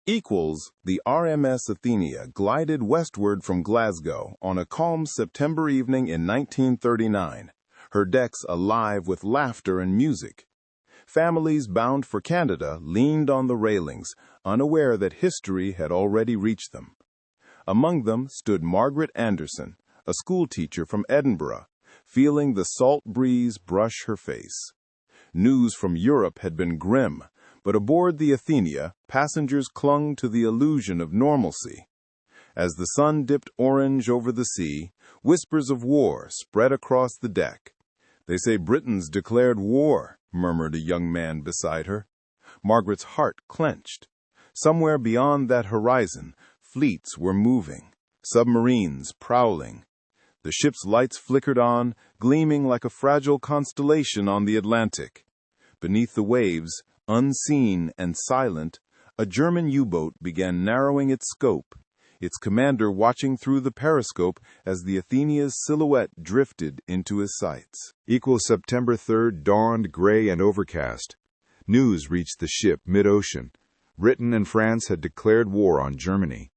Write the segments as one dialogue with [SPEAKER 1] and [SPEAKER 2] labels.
[SPEAKER 1] The RMS Athenia glided westward from Glasgow on a calm September evening in 1939, her decks alive with laughter and music. Families bound for Canada leaned on the railings, unaware that history had already reached them. Among them stood Margaret Anderson, a schoolteacher from Edinburgh, feeling the salt breeze brush her face. News from Europe had been grim, but aboard the Athenia, passengers clung to the illusion of normalcy. As the sun dipped orange over the sea, whispers of war spread across the deck. "They say Britain's declared war," murmured a young man beside her. Margaret's heart clenched. Somewhere beyond that horizon, fleets were moving, submarines prowling. The ship's lights flickered on, gleaming like a fragile constellation on the Atlantic. Beneath the waves, unseen and silent, a German U-boat began narrowing its scope, its commander watching through the periscope as the Athenia's silhouette drifted into his sights.
[SPEAKER 2] September 3rd dawned gray and overcast. News reached the ship mid-ocean. Britain and France had declared war on Germany.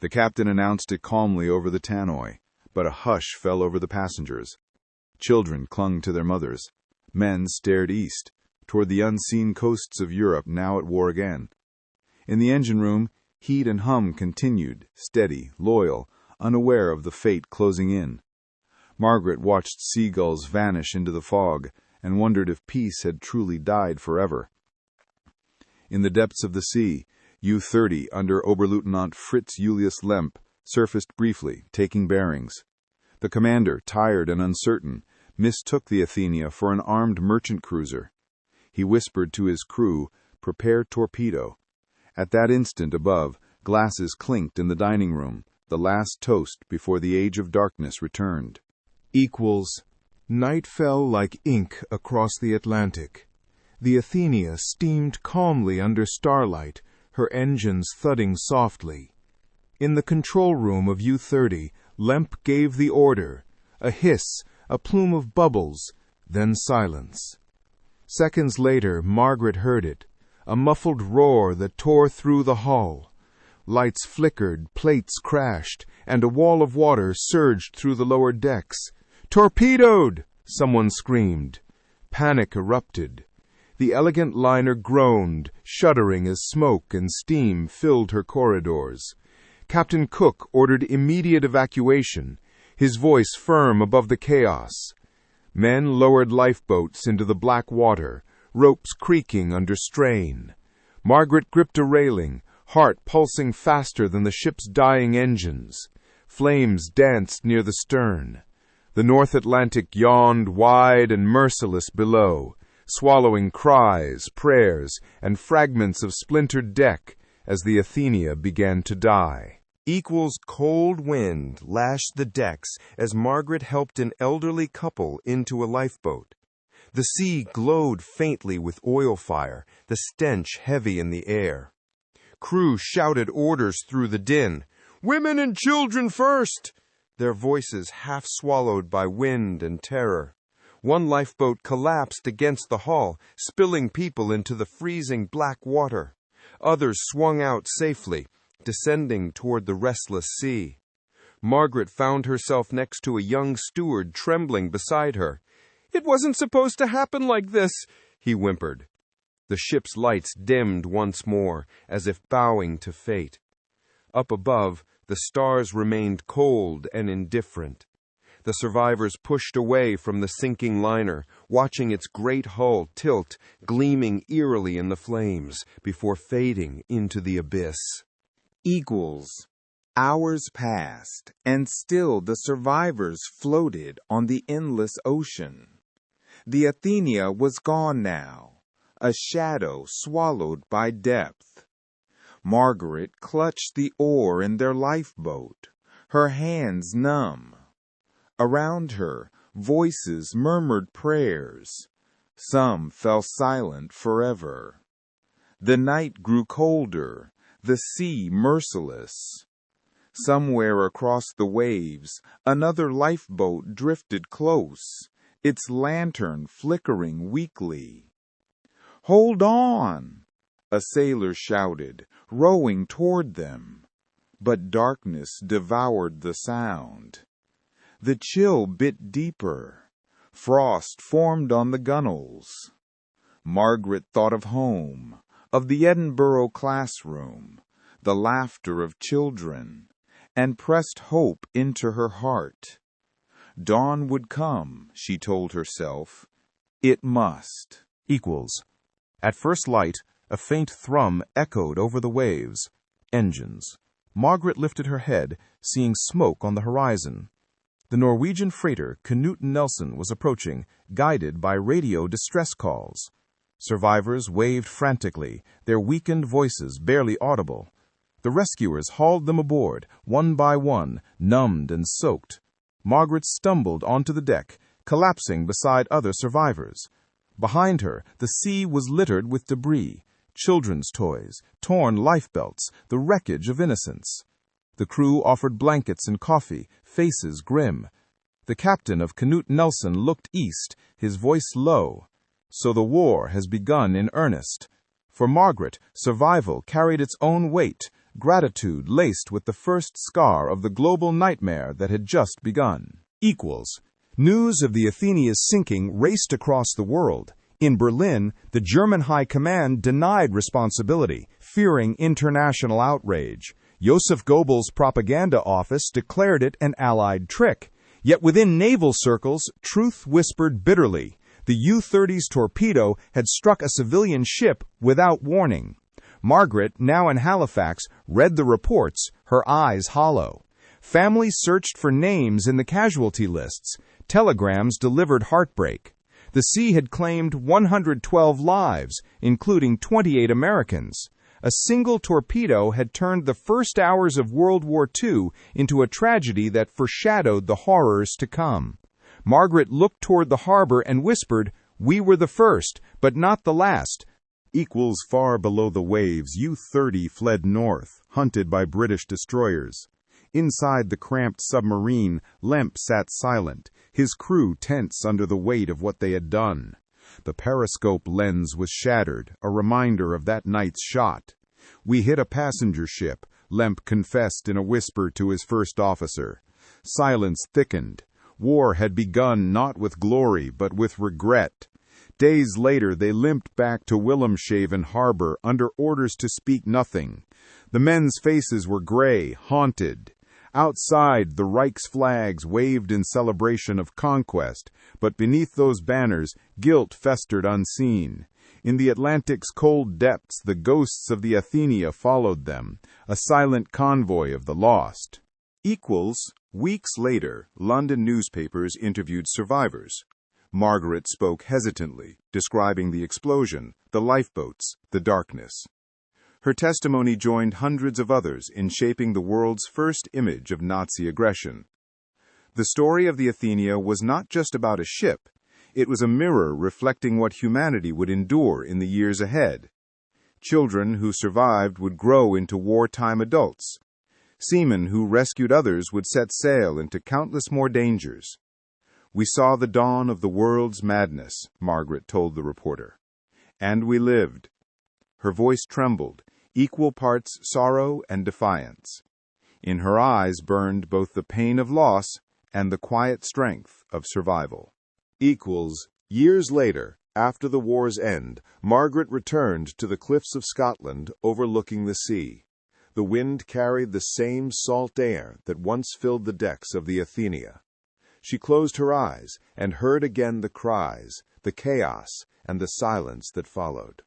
[SPEAKER 2] The captain announced it calmly over the tannoy, but a hush fell over the passengers. Children clung to their mothers. Men stared east, toward the unseen coasts of Europe now at war again. In the engine room, heat and hum continued, steady, loyal, unaware of the fate closing in. Margaret watched seagulls vanish into the fog and wondered if peace had truly died forever. In the depths of the sea, U-30 under Oberleutnant Fritz Julius Lemp surfaced briefly, taking bearings. The commander, tired and uncertain, mistook the Athenia for an armed merchant cruiser. He whispered to his crew, "Prepare torpedo." At that instant above, glasses clinked in the dining room, the last toast before the age of darkness returned.
[SPEAKER 3] Night fell like ink across the Atlantic. The Athenia steamed calmly under starlight, her engines thudding softly. In the control room of U-30, Lemp gave the order. A hiss, a plume of bubbles, then silence. Seconds later, Margaret heard it, a muffled roar that tore through the hull. Lights flickered, plates crashed, and a wall of water surged through the lower decks. "Torpedoed!" someone screamed. Panic erupted. The elegant liner groaned, shuddering as smoke and steam filled her corridors. Captain Cook ordered immediate evacuation, his voice firm above the chaos. Men lowered lifeboats into the black water, ropes creaking under strain. Margaret gripped a railing, heart pulsing faster than the ship's dying engines. Flames danced near the stern. The North Atlantic yawned wide and merciless below, swallowing cries, prayers, and fragments of splintered deck as the Athenia began to die.
[SPEAKER 4] Cold wind lashed the decks as Margaret helped an elderly couple into a lifeboat. The sea glowed faintly with oil fire, the stench heavy in the air. Crew shouted orders through the din. "Women and children first!" Their voices half swallowed by wind and terror. One lifeboat collapsed against the hull, spilling people into the freezing black water. Others swung out safely, descending toward the restless sea. Margaret found herself next to a young steward trembling beside her. "It wasn't supposed to happen like this," he whimpered. The ship's lights dimmed once more, as if bowing to fate. Up above, the stars remained cold and indifferent. The survivors pushed away from the sinking liner, watching its great hull tilt, gleaming eerily in the flames, before fading into the abyss.
[SPEAKER 5] Hours passed, and still the survivors floated on the endless ocean. The Athenia was gone now, a shadow swallowed by depth. Margaret clutched the oar in their lifeboat, her hands numb. Around her, voices murmured prayers. Some fell silent forever. The night grew colder, the sea merciless. Somewhere across the waves, another lifeboat drifted close, its lantern flickering weakly. "Hold on!" a sailor shouted, rowing toward them. But darkness devoured the sound. The chill bit deeper. Frost formed on the gunwales. Margaret thought of home, of the Edinburgh classroom, the laughter of children, and pressed hope into her heart. Dawn would come, she told herself. It must.
[SPEAKER 6] Equals. At first light, a faint thrum echoed over the waves. Engines. Margaret lifted her head, seeing smoke on the horizon. The Norwegian freighter Knut Nelson was approaching, guided by radio distress calls. Survivors waved frantically, their weakened voices barely audible. The rescuers hauled them aboard, one by one, numbed and soaked. Margaret stumbled onto the deck, collapsing beside other survivors. Behind her, the sea was littered with debris, children's toys, torn lifebelts, the wreckage of innocence. The crew offered blankets and coffee, faces grim. The captain of Knut Nelson looked east, his voice low. So the war has begun in earnest. For Margaret, survival carried its own weight, gratitude laced with the first scar of the global nightmare that had just begun.
[SPEAKER 7] Equals. News of the Athenia's sinking raced across the world. In Berlin, the German High Command denied responsibility, fearing international outrage. Joseph Goebbels' propaganda office declared it an Allied trick. Yet within naval circles, truth whispered bitterly. The U-30's torpedo had struck a civilian ship without warning. Margaret, now in Halifax, read the reports, her eyes hollow. Families searched for names in the casualty lists. Telegrams delivered heartbreak. The sea had claimed 112 lives, including 28 Americans. A single torpedo had turned the first hours of World War II into a tragedy that foreshadowed the horrors to come. Margaret looked toward the harbor and whispered, "We were the first, but not the last."
[SPEAKER 1] Equals far below the waves, U-30 fled north, hunted by British destroyers. Inside the cramped submarine, Lemp sat silent, his crew tense under the weight of what they had done. The periscope lens was shattered, a reminder of that night's shot. "We hit a passenger ship," Lemp confessed in a whisper to his first officer. Silence thickened. War had begun not with glory, but with regret. Days later, they limped back to Wilhelmshaven harbor under orders to speak nothing. The men's faces were gray, haunted. Outside, the Reich's flags waved in celebration of conquest, but beneath those banners, guilt festered unseen. In the Atlantic's cold depths, the ghosts of the Athenia followed them, a silent convoy of the lost. Weeks later, London newspapers interviewed survivors. Margaret spoke hesitantly, describing the explosion, the lifeboats, the darkness. Her testimony joined hundreds of others in shaping the world's first image of Nazi aggression. The story of the Athenia was not just about a ship. It was a mirror reflecting what humanity would endure in the years ahead. Children who survived would grow into wartime adults. Seamen who rescued others would set sail into countless more dangers. "We saw the dawn of the world's madness," Margaret told the reporter. "And we lived." Her voice trembled, equal parts sorrow and defiance. In her eyes burned both the pain of loss and the quiet strength of survival. Years later, after the war's end, Margaret returned to the cliffs of Scotland overlooking the sea. The wind carried the same salt air that once filled the decks of the Athenia. She closed her eyes and heard again the cries, the chaos, and the silence that followed.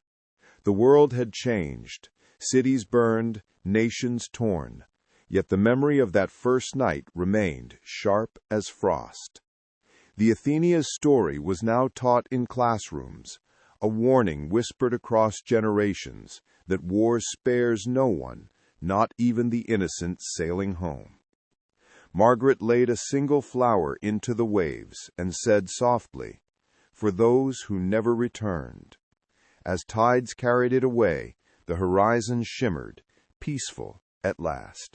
[SPEAKER 1] The world had changed, cities burned, nations torn, yet the memory of that first night remained sharp as frost. The Athenia's story was now taught in classrooms, a warning whispered across generations that war spares no one, not even the innocent sailing home. Margaret laid a single flower into the waves and said softly, "For those who never returned." As tides carried it away, the horizon shimmered, peaceful at last.